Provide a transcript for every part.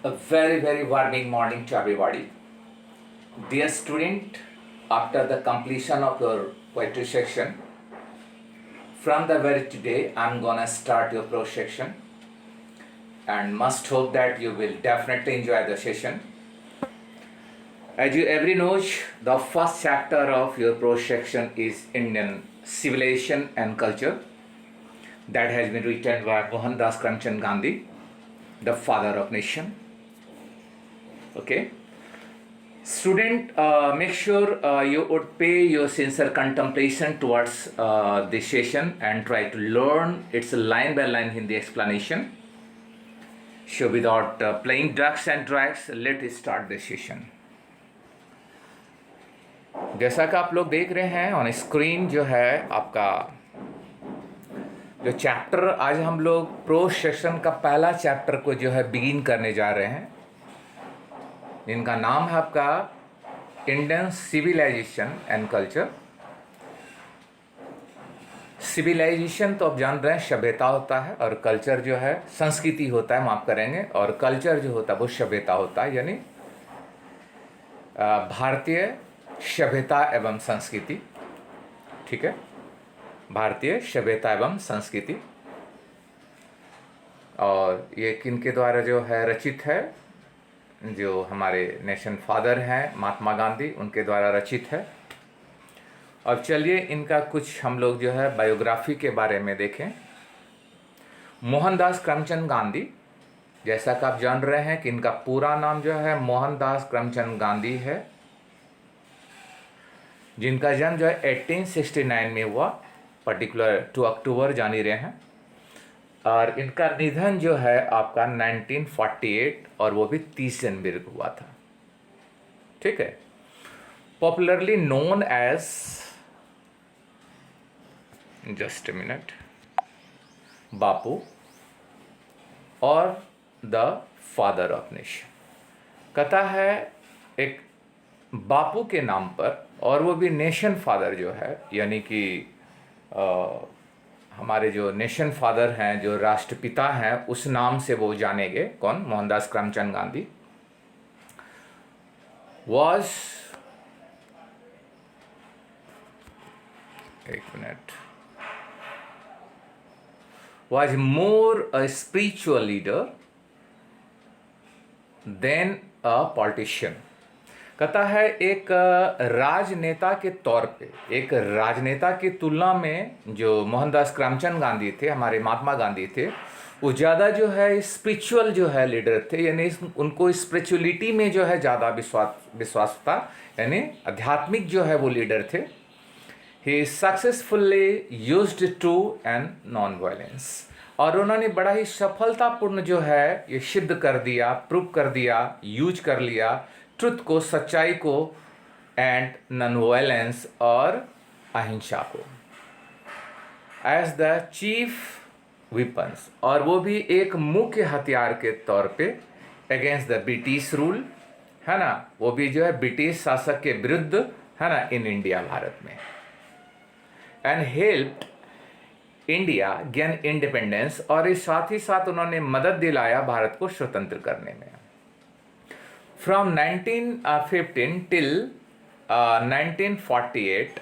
A very warming morning to everybody. Dear student, after the completion of your poetry section, from the very today I'm gonna start your prose section and must hope that you will definitely enjoy the session. As you every knows, the first chapter of your prose section is Indian civilization and culture that has been written by Mohandas Karamchand Gandhi, the father of nation. Okay. Student, make sure you would pay your sincere contemplation towards this session and try to learn its line by line Hindi explanation. So without playing ducks and drags, let's start the session. जैसा कि आप लोग देख रहे हैं on screen जो है आपका जो चैप्टर आज हम लोग प्रोज सेशन का पहला चैप्टर को जो है बिगिन करने जा रहे हैं, इनका नाम है आपका Indian civilization and culture. Civilization तो आप जान रहे हैं सभ्यता होता है और कल्चर जो है संस्कृति होता है, माफ करेंगे, और कल्चर जो होता है वो सभ्यता होता है, यानी भारतीय सभ्यता एवं संस्कृति। ठीक है, भारतीय सभ्यता एवं संस्कृति। और ये किनके द्वारा जो है रचित है, जो हमारे नेशन फादर हैं महात्मा गांधी, उनके द्वारा रचित है। और चलिए इनका कुछ हम लोग जो है बायोग्राफी के बारे में देखें। मोहनदास करमचंद गांधी, जैसा कि आप जान रहे हैं कि इनका पूरा नाम जो है मोहनदास करमचंद गांधी है, जिनका जन्म जो है 1869 में हुआ, पर्टिकुलर 2 अक्टूबर जान ही रहे हैं। और इनका निधन जो है आपका 1948 और वो भी 30 जनवरी को हुआ था। ठीक है, popularly known as, just a minute, Bapu और द फादर ऑफ नेशन। कहता है एक बापू के नाम पर, और वो भी नेशन फादर जो है, यानी कि हमारे जो नेशन फादर हैं, जो राष्ट्रपिता हैं, उस नाम से वो जाने गए। कौन? मोहनदास करमचंद गांधी was, एक minute, was more a spiritual leader than a politician। कहता है एक राजनेता के तौर पे, एक राजनेता की तुलना में जो मोहनदास करमचंद गांधी थे, हमारे महात्मा गांधी थे, वो ज़्यादा जो है स्पिरिचुअल जो है लीडर थे, यानी उनको स्पिरिचुअलिटी में जो है ज़्यादा विश्वास था, यानी आध्यात्मिक जो है वो लीडर थे। He successfully used to and non violence, और उन्होंने बड़ा ही सफलतापूर्ण जो है ये सिद्ध कर दिया, प्रूव कर दिया, यूज कर लिया ट्रुथ को, सच्चाई को, एंड नॉन वायलेंस और अहिंसा को एज द चीफ विपन्स, और वो भी एक मुख्य हथियार के तौर पे अगेंस्ट द ब्रिटिश रूल, है ना, वो भी जो है ब्रिटिश शासक के विरुद्ध, है ना, इन इंडिया, भारत में। And helped India gain independence, और इस साथ ही साथ उन्होंने मदद दिलाया भारत को स्वतंत्र करने में। फ्रॉम 1915 टिल 1948,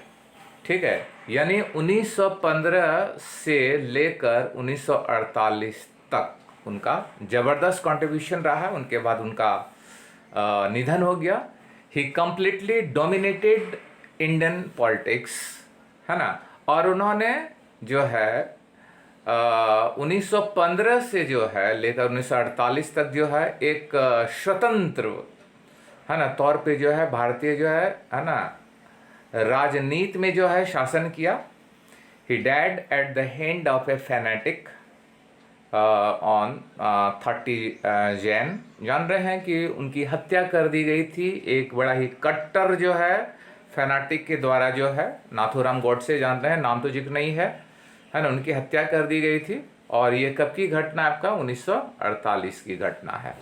ठीक है, यानी 1915 से लेकर 1948 तक उनका ज़बरदस्त कंट्रीब्यूशन रहा है। उनके बाद उनका निधन हो गया। ही कंप्लीटली डोमिनेटेड इंडियन पॉलिटिक्स, है ना, और उन्होंने जो है 1915 से जो है लेकर 1948 तक जो है एक स्वतंत्र, है ना, तौर पे जो है भारतीय जो है ना, राजनीति में जो है शासन किया। He died at the hand of a fanatic on 30 Jan. जान रहे हैं कि उनकी हत्या कर दी गई थी एक बड़ा ही कट्टर जो है फैनाटिक के द्वारा, जो है नाथूराम गोडसे, जान रहे हैं, नाम तो जिक्र नहीं है ना, उनकी हत्या कर दी गई थी। और ये कब की घटना? आपका 1948 की घटना है।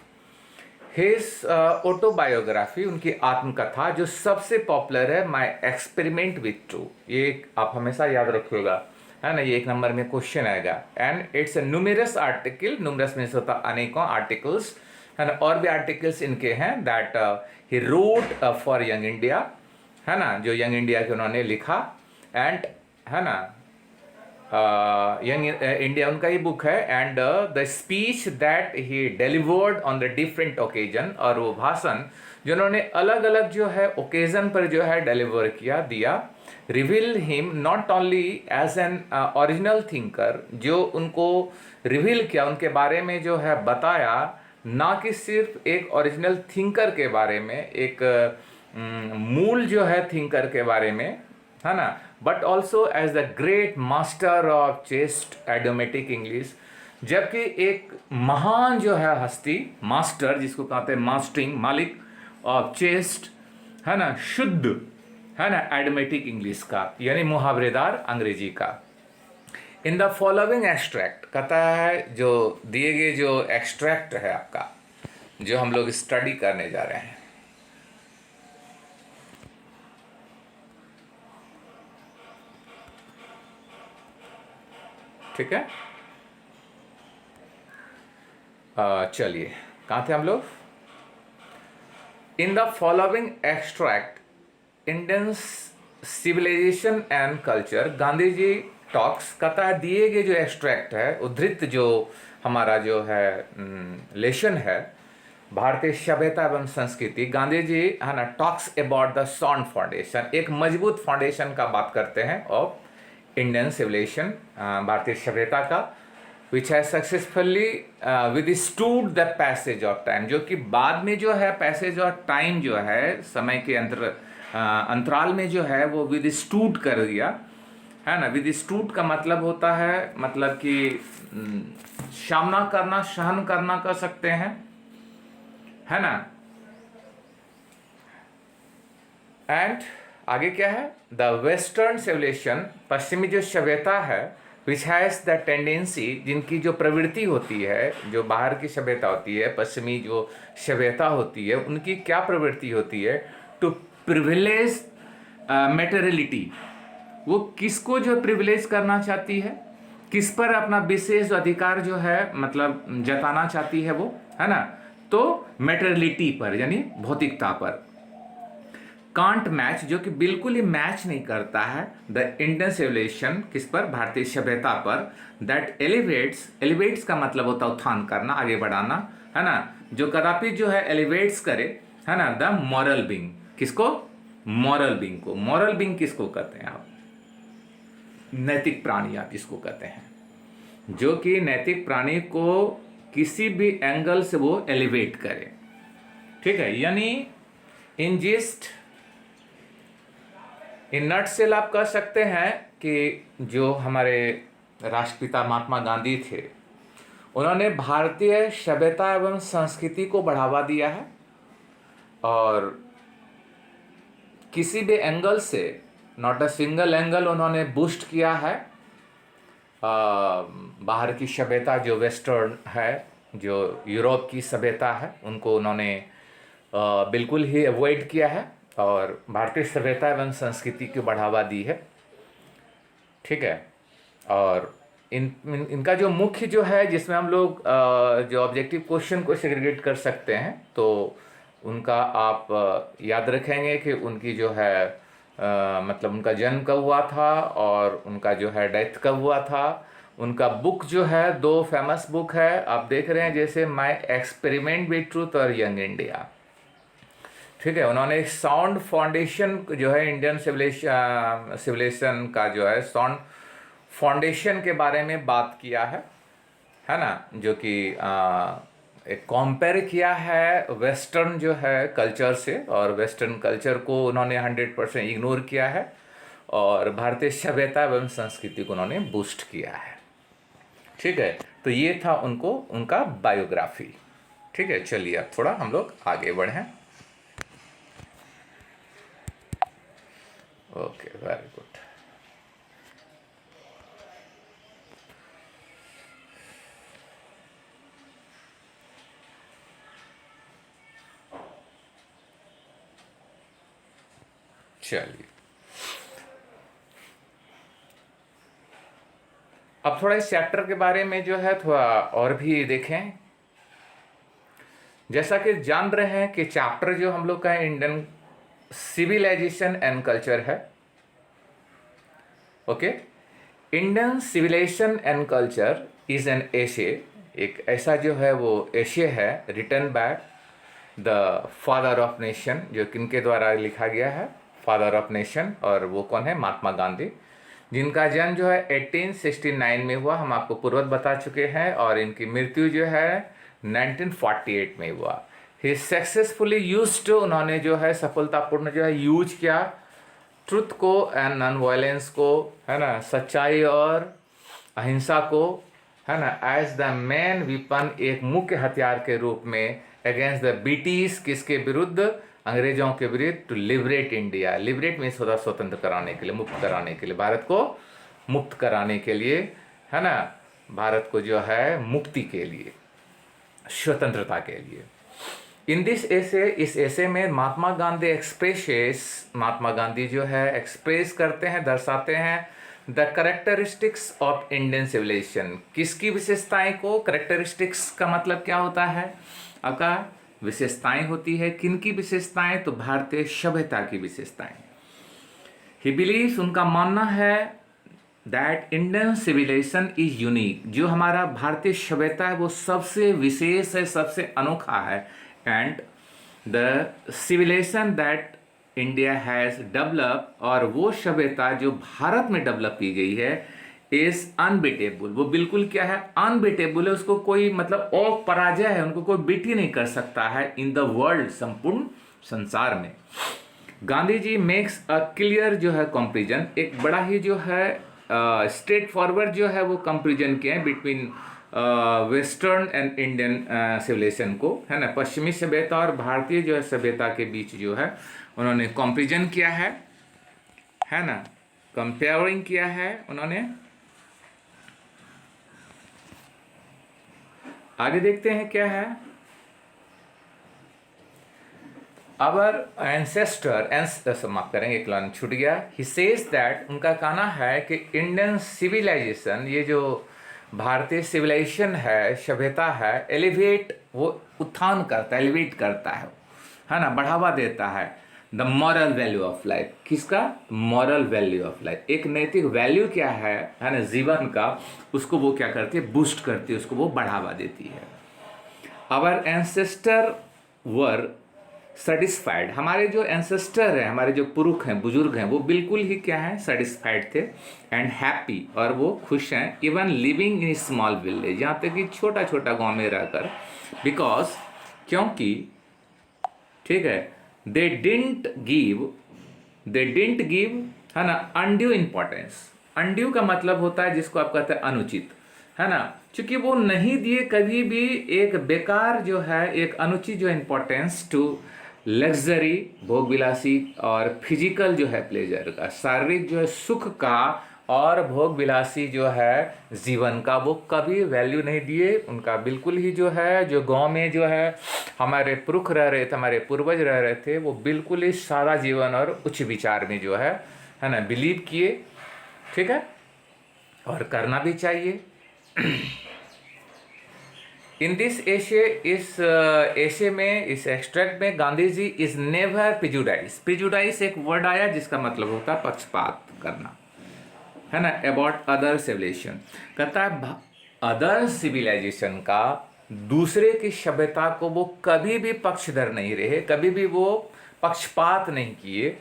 हिज ऑटोबायोग्राफी, उनकी आत्मकथा जो सबसे पॉपुलर है, माई एक्सपेरिमेंट विथ ट्रू, ये आप हमेशा याद रखिएगा, है ना, ये 1 नंबर में क्वेश्चन आएगा। And it's numerous article, numerous में होता अनेकों आर्टिकल्स है ना, और भी आर्टिकल्स इनके हैं that he wrote for young India, है ना, जो यंग इंडिया के उन्होंने लिखा, एंड है ना यंग इंडिया उनका ही बुक है, and the speech that he delivered on the different occasion, और वो भाषण जो उन्होंने अलग अलग जो है ओकेजन पर जो है डिलीवर किया दिया, reveal him not only as an original thinker, जो उनको रिवील किया, उनके बारे में जो है बताया, ना कि सिर्फ एक ओरिजिनल थिंकर के बारे में, एक मूल जो है थिंकर के बारे में, है ना, but also as the great master of chaste idiomatic English, जबकि एक महान जो है हस्ती, मास्टर जिसको कहते हैं मास्टरिंग, मालिक ऑफ चेस्ट, है ना, शुद्ध, है ना, एडोमेटिक इंग्लिश का, यानी मुहावरेदार अंग्रेजी का। इन द फॉलोइंग एक्सट्रैक्ट, कहता है जो दिए गए जो एक्सट्रैक्ट है आपका, जो हम लोग स्टडी करने जा रहे हैं, ठीक है। चलिए, कहाँ थे हम लोग? In the following extract Indian civilization and culture, Gandhi ji talks, कहता है दिए गए जो एक्सट्रैक्ट है, उद्धृत जो हमारा जो है लेशन है, भारतीय सभ्यता एवं संस्कृति, गांधी जी, है ना, talks about the sound foundation, एक मजबूत फाउंडेशन का बात करते हैं ऑफ इंडियन सिविलाइजेशन, भारतीय सभ्यता का, which has successfully withstood the passage of time, जो कि बाद में जो है पैसेज ऑफ टाइम जो है, समय के अंतराल में जो है वो विदस्टूड कर दिया, है ना। विदस्टूड का मतलब होता है, मतलब कि सामना करना, सहन करना कह सकते हैं, है ना। एंड आगे क्या है? द वेस्टर्न सिविलाइजेशन, पश्चिमी जो सभ्यता है, विच हैज़ द टेंडेंसी, जिनकी जो प्रवृत्ति होती है, जो बाहर की सभ्यता होती है, पश्चिमी जो सभ्यता होती है, उनकी क्या प्रवृत्ति होती है? टू प्रिविलेज मेटेरियलिटी, वो किसको जो प्रिविलेज करना चाहती है, किस पर अपना विशेष अधिकार जो है मतलब जताना चाहती है वो, है ना, तो मेटेरियलिटी पर, यानी भौतिकता पर। कांट मैच, जो कि बिल्कुल ही मैच नहीं करता है द इंडियन सिविलाइजेशन, किस पर? भारतीय सभ्यता पर। दैट एलिवेट्स, एलिवेट्स का मतलब होता है उत्थान करना, आगे बढ़ाना, है ना, जो कदापि जो है एलिवेट्स करे, है ना, द मॉरल बीइंग, किसको? मॉरल बीइंग को। मॉरल बीइंग किसको कहते हैं आप? नैतिक प्राणी आप इसको कहते हैं, जो कि नैतिक प्राणी को किसी भी एंगल से वो एलिवेट करे, ठीक है। यानी इन जिस्ट, इन नटसेल आप कह सकते हैं कि जो हमारे राष्ट्रपिता महात्मा गांधी थे, उन्होंने भारतीय सभ्यता एवं संस्कृति को बढ़ावा दिया है, और किसी भी एंगल से, नॉट अ सिंगल एंगल, उन्होंने बूस्ट किया है बाहर की सभ्यता, जो वेस्टर्न है, जो यूरोप की सभ्यता है, उनको उन्होंने बिल्कुल ही अवॉइड किया है, और भारतीय सभ्यता एवं संस्कृति को बढ़ावा दी है, ठीक है। और इनका जो मुख्य जो है, जिसमें हम लोग जो ऑब्जेक्टिव क्वेश्चन को सेग्रीगेट कर सकते हैं, तो उनका आप याद रखेंगे कि उनकी जो है मतलब उनका जन्म कब हुआ था, और उनका जो है डेथ कब हुआ था। उनका बुक जो है, 2 फेमस बुक है, आप देख रहे हैं, जैसे माई एक्सपेरिमेंट विद ट्रूथ और यंग इंडिया, ठीक है। उन्होंने एक साउंड फाउंडेशन जो है, इंडियन सिविलाइजेशन का जो है साउंड फाउंडेशन के बारे में बात किया है ना, जो कि एक कंपेयर किया है वेस्टर्न जो है कल्चर से, और वेस्टर्न कल्चर को उन्होंने 100% इग्नोर किया है, और भारतीय सभ्यता एवं संस्कृति को उन्होंने बूस्ट किया है, ठीक है। तो ये था उनका बायोग्राफी, ठीक है। चलिए अब थोड़ा हम लोग आगे बढ़ें। Okay, very good. चलिए अब थोड़ा इस चैप्टर के बारे में जो है थोड़ा और भी देखें। जैसा कि जान रहे हैं कि चैप्टर जो हम लोग का है इंडियन सिविलाइजेशन एंड कल्चर है। Okay, Indian civilization and culture is an essay, एक ऐसा जो है वो एशे है written by the father of nation, जो किनके द्वारा लिखा गया है, फादर ऑफ नेशन, और वो कौन है, महात्मा गांधी, जिनका जन्म जो है 1869 में हुआ, हम आपको पूर्वत बता चुके हैं, और इनकी मृत्यु जो है 1948 में हुआ। ही सक्सेसफुली यूज्ड, उन्होंने जो है सफलतापूर्ण जो है यूज किया ट्रुथ को एंड नॉन वायलेंस को, है ना, सच्चाई और अहिंसा को, है ना, एज द मेन विपन, एक मुख्य हथियार के रूप में अगेंस्ट द ब्रिटिश, किसके विरुद्ध, अंग्रेजों के विरुद्ध, to liberate India. Liberate means होता स्वतंत्र कराने के लिए, मुक्त कराने के लिए, भारत को मुक्त कराने के लिए, है ना, भारत को जो है मुक्ति के लिए, स्वतंत्रता के लिए। इन दिस ऐसे, इस ऐसे में महात्मा गांधी एक्सप्रेसेस, महात्मा गांधी जो है एक्सप्रेस करते हैं, दर्शाते हैं the characteristics of Indian civilization. किसकी विशेषताएं को, करेक्टरिस्टिक्स का मतलब क्या होता है आपका, विशेषताएं होती है, किनकी विशेषताएं, तो भारतीय सभ्यता की विशेषताएं। ही बिलीव्स, उनका मानना है that Indian civilization is unique, जो हमारा भारतीय सभ्यता है वो सबसे विशेष है, सबसे अनोखा है, and the civilization that India has develop, और वो सभ्यता जो भारत में डेवलप की गई है इज अनबीटेबल, वो बिल्कुल क्या है, अनबीटेबल है, उसको कोई मतलब पराजय है, उनको कोई बीट ही नहीं कर सकता है इन द वर्ल्ड, संपूर्ण संसार में। Gandhi ji makes a clear जो है कंपेरिजन, एक बड़ा ही जो है स्ट्रेट फॉरवर्ड जो है वो कंपेरिजन किया है between western and Indian civilization को, है ना, पश्चिमी सभ्यता और भारतीय जो है सभ्यता के बीच जो है उन्होंने कंपेरिजन किया है ना, कंपेयरिंग किया है उन्होंने। आगे देखते हैं क्या है, अवर एंसेस्टर माफ करेंगे, एक लाइन छूट गया। ही सेज दैट, उनका कहना है कि इंडियन सिविलाइजेशन, ये जो भारतीय सिविलाइजेशन है, सभ्यता है, एलिवेट, वो उत्थान करता है, एलिवेट करता है ना, बढ़ावा देता है the moral value of life. किसका, मॉरल वैल्यू ऑफ लाइफ, एक नैतिक वैल्यू क्या है ना, जीवन का, उसको वो क्या करती है, बूस्ट करती है, उसको वो बढ़ावा देती है। आवर एंसेस्टर वर सेटिस्फाइड, हमारे जो एंसेस्टर हैं, हमारे जो पुरुष हैं, बुजुर्ग हैं, वो बिल्कुल ही क्या है, सेटिस्फाइड थे एंड हैप्पी, और वो खुश हैं, even living in small village, यहाँ तक कि छोटा छोटा गांव में रहकर, बिकॉज, क्योंकि, ठीक है, दे डिडंट गिव, है ना, अनड्यू इंपॉर्टेंस। अनड्यू का मतलब होता है जिसको आप कहते हैं अनुचित, है ना, क्योंकि वो नहीं दिए कभी भी एक बेकार जो है, एक अनुचित जो इंपॉर्टेंस टू लग्जरी, भोग विलासी, और फिजिकल जो है प्लेजर का, शारीरिक जो है सुख का, और भोग विलासी जो है जीवन का, वो कभी वैल्यू नहीं दिए। उनका बिल्कुल ही जो है, जो गांव में जो है हमारे पुरख रह रहे थे, हमारे पूर्वज रह रहे थे, वो बिल्कुल ही सादा जीवन और उच्च विचार में जो है ना, बिलीव किए, ठीक है, और करना भी चाहिए। इन दिस एशे, इस एशे में, इस एक्सट्रैक्ट में, Gandhi ji is never prejudice, prejudice एक वर्ड आया जिसका मतलब होता है पक्षपात करना, है ना, अबाउट अदर सिविलाइजेशन, कहता है अदर सिविलाइजेशन का, दूसरे की सभ्यता को वो कभी भी पक्षधर नहीं रहे, कभी भी वो पक्षपात नहीं किए,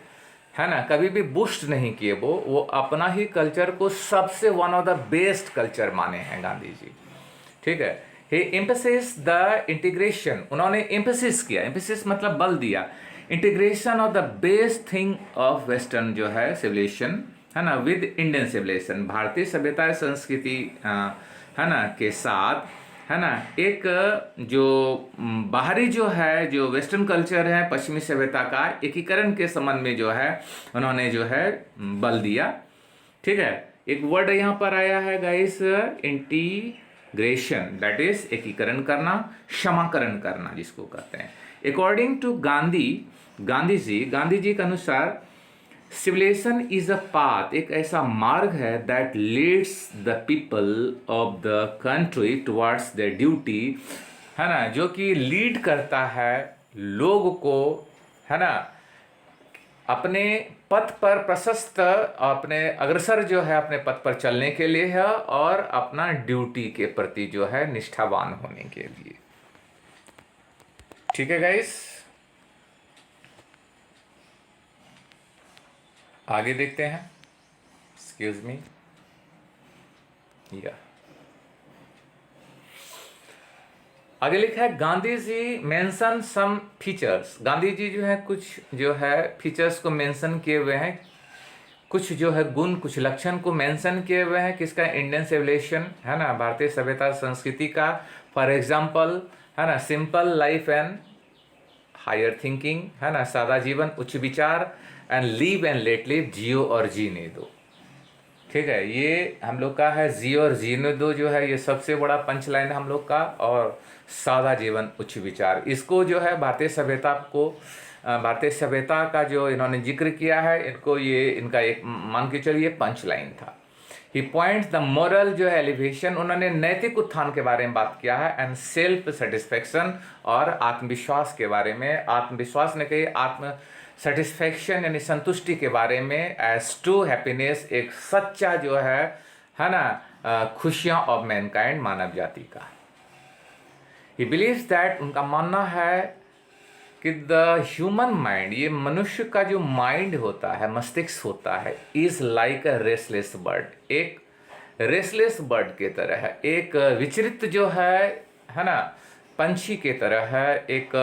है ना, कभी भी बुस्ट नहीं किए, वो अपना ही कल्चर को सबसे one of the best culture माने हैं गांधी जी, ठीक है। ही एम्फेसिस द इंटीग्रेशन, उन्होंने एम्फेसिस किया, एम्फेसिस मतलब बल दिया, integration of the best thing of western जो है सिविलाइजेशन, है ना, विद इंडियन सिविलाइजेशन, भारतीय सभ्यता संस्कृति, है ना, के साथ, है ना, एक जो बाहरी जो है, जो वेस्टर्न कल्चर है, पश्चिमी सभ्यता का एकीकरण के संबंध में जो है उन्होंने जो है बल दिया, ठीक है। एक वर्ड यहाँ पर आया है गाइस, इंटीग्रेशन, दैट इज एकीकरण करना, क्षमाकरण करना जिसको कहते हैं। अकॉर्डिंग टू गांधी जी के अनुसार सिविलाइजेशन इज अ पाथ, एक ऐसा मार्ग है that leads the people of the country towards their duty है ना, जो कि लीड करता है लोग को, है ना, अपने पथ पर प्रशस्त, अपने अग्रसर जो है अपने पथ पर चलने के लिए है, और अपना ड्यूटी के प्रति जो है निष्ठावान होने के लिए। ठीक है गाइस, आगे देखते हैं। एक्सक्यूज मी, या आगे लिखा है Gandhi ji mention some features. Gandhi ji जो है कुछ जो है फीचर्स को मेंशन किए हुए हैं, कुछ जो है गुण, कुछ लक्षण को मेंशन किए हुए हैं किसका, इंडियन सिविलाइजेशन, है ना, भारतीय सभ्यता संस्कृति का। फॉर एग्जांपल, है ना, simple life and higher thinking, है ना, सादा जीवन, उच्च विचार, and live and let live, जियो और जीने दो। ठीक है, ये हम लोग का है, जियो और जीने दो जो है ये सबसे बड़ा पंच लाइन हम लोग का, और सादा जीवन उच्च विचार, इसको जो है भारतीय सभ्यता को, भारतीय सभ्यता का जो इन्होंने जिक्र किया है, इनको ये इनका एक मान के चलिए पंच लाइन था। ही पॉइंट्स द मोरल जो है एलिवेशन, उन्होंने नैतिक उत्थान के बारे में बात किया है, एंड सेल्फ सेटिस्फेक्शन, और आत्मविश्वास के बारे में, आत्मविश्वास ने कही आत्म सेटिस्फेक्शन यानी संतुष्टि के बारे में, एज टू हैप्पीनेस, एक सच्चा जो है ना, खुशियां ऑफ मैनकाइंड, मानव जाति का। ही बिलीव्स दैट, उनका मानना है कि द ह्यूमन माइंड, ये मनुष्य का जो माइंड होता है, मस्तिष्क होता है, is like a restless bird, एक रेसलेस बर्ड के तरह है, एक विचलित जो है ना, पंछी के तरह है, एक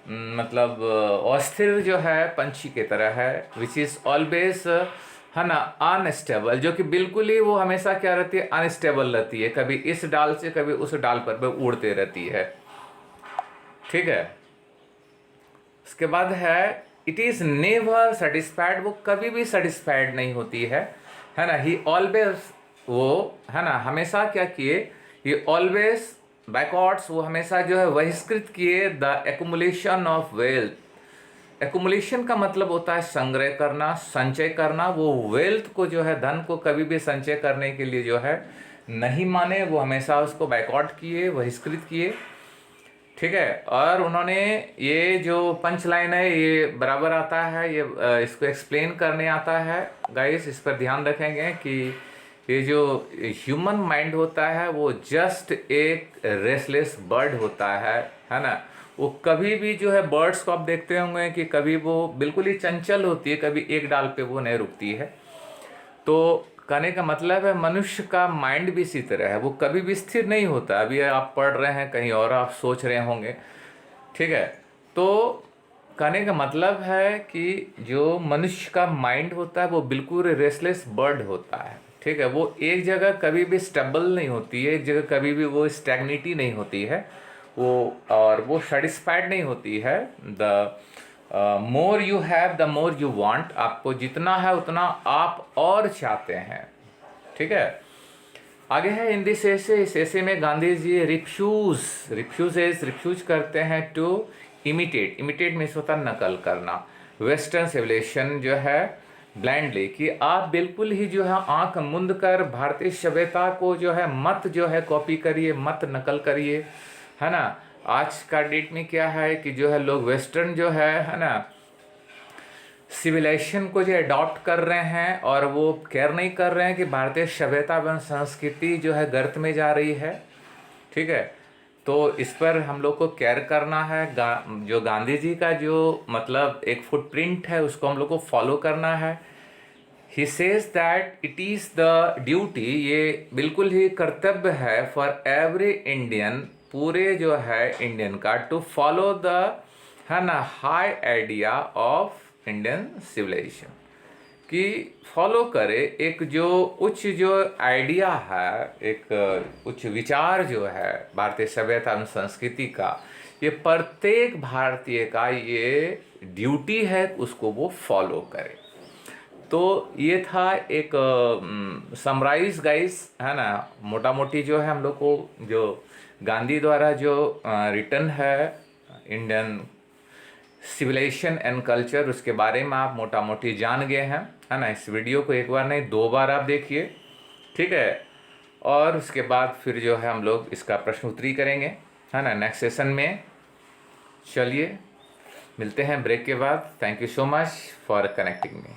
मतलब अस्थिर जो है पंछी के तरह है, विच इज ऑलवेज, है ना, अनस्टेबल, जो कि बिल्कुल ही वो हमेशा क्या रहती है, अनस्टेबल रहती है, कभी इस डाल से कभी उस डाल पर उड़ते रहती है। ठीक है, उसके बाद है इट इज नेवर सेटिस्फाइड, वो कभी भी सेटिस्फाइड नहीं होती है ना। ही ऑलवेज, वो है ना हमेशा क्या किए, ही ऑलवेज बैकवर्ड्स, वो हमेशा जो है बहिष्कृत किए the accumulation of wealth. Accumulation का मतलब होता है संग्रह करना, संचय करना, वो वेल्थ को जो है, धन को कभी भी संचय करने के लिए जो है नहीं माने, वो हमेशा उसको बैकवर्ड किए, बहिष्कृत किए। ठीक है, और उन्होंने ये जो पंच लाइन है ये बराबर आता है, ये इसको एक्सप्लेन करने आता है गाइस, इस पर ध्यान रखेंगे कि ये जो ह्यूमन माइंड होता है वो जस्ट एक रेसलेस बर्ड होता है ना। वो कभी भी जो है, बर्ड्स को आप देखते होंगे कि कभी वो बिल्कुल ही चंचल होती है, कभी एक डाल पे वो नहीं रुकती है। तो कहने का मतलब है मनुष्य का माइंड भी इसी तरह है, वो कभी भी स्थिर नहीं होता। अभी आप पढ़ रहे हैं कहीं और आप सोच रहे होंगे, ठीक है। तो कहने का मतलब है कि जो मनुष्य का माइंड होता है वो बिल्कुल रेसलेस बर्ड होता है। ठीक है, वो एक जगह कभी भी स्टेबल नहीं होती है, एक जगह कभी भी वो स्टैग्निटी नहीं होती है, वो और वो सेटिस्फाइड नहीं होती है। The more you have the more you want, आपको जितना है उतना आप और चाहते हैं। ठीक है, आगे है इन दिस ऐसे, इस ऐसे में गांधी जी रिफ्यूज करते हैं टू इमिटेट, इमिटेट मीन्स होता है नकल करना, वेस्टर्न सिविलाइजेशन जो है ब्लाइंडली, कि आप बिल्कुल ही जो है आंख मूंद कर भारतीय सभ्यता को जो है मत जो है कॉपी करिए, मत नकल करिए, है ना। आज का डेट में क्या है कि जो है लोग वेस्टर्न जो है ना, सिविलाइजेशन को जो अडॉप्ट कर रहे हैं, और वो केयर नहीं कर रहे हैं कि भारतीय सभ्यता एवं संस्कृति जो है गर्त में जा रही है। ठीक है, तो इस पर हम लोग को केयर करना है। जो गांधी जी का जो मतलब एक फुटप्रिंट है उसको हम लोग को फॉलो करना है। He says that it is the duty, ये बिल्कुल ही कर्तव्य है फॉर एवरी इंडियन, पूरे जो है इंडियन का, टू फॉलो द, है ना, high idea of Indian civilization, कि फॉलो करे एक जो उच्च जो आइडिया है, एक उच्च विचार जो है भारतीय सभ्यता एवं संस्कृति का, ये प्रत्येक भारतीय का ये ड्यूटी है उसको वो फॉलो करे। तो ये था एक समराइज गाइस, है ना, मोटा मोटी जो है हम लोग को जो गांधी द्वारा जो रिटन है इंडियन सिविलाइजेशन एंड कल्चर, उसके बारे में आप मोटा मोटी जान गए हैं, है ना। इस वीडियो को एक बार नहीं 2 बार आप देखिए, ठीक है, और उसके बाद फिर जो है हम लोग इसका प्रश्न उत्तरी करेंगे। है ना, नेक्स्ट सेशन में। चलिए मिलते हैं ब्रेक के बाद। Thank you so much for connecting me.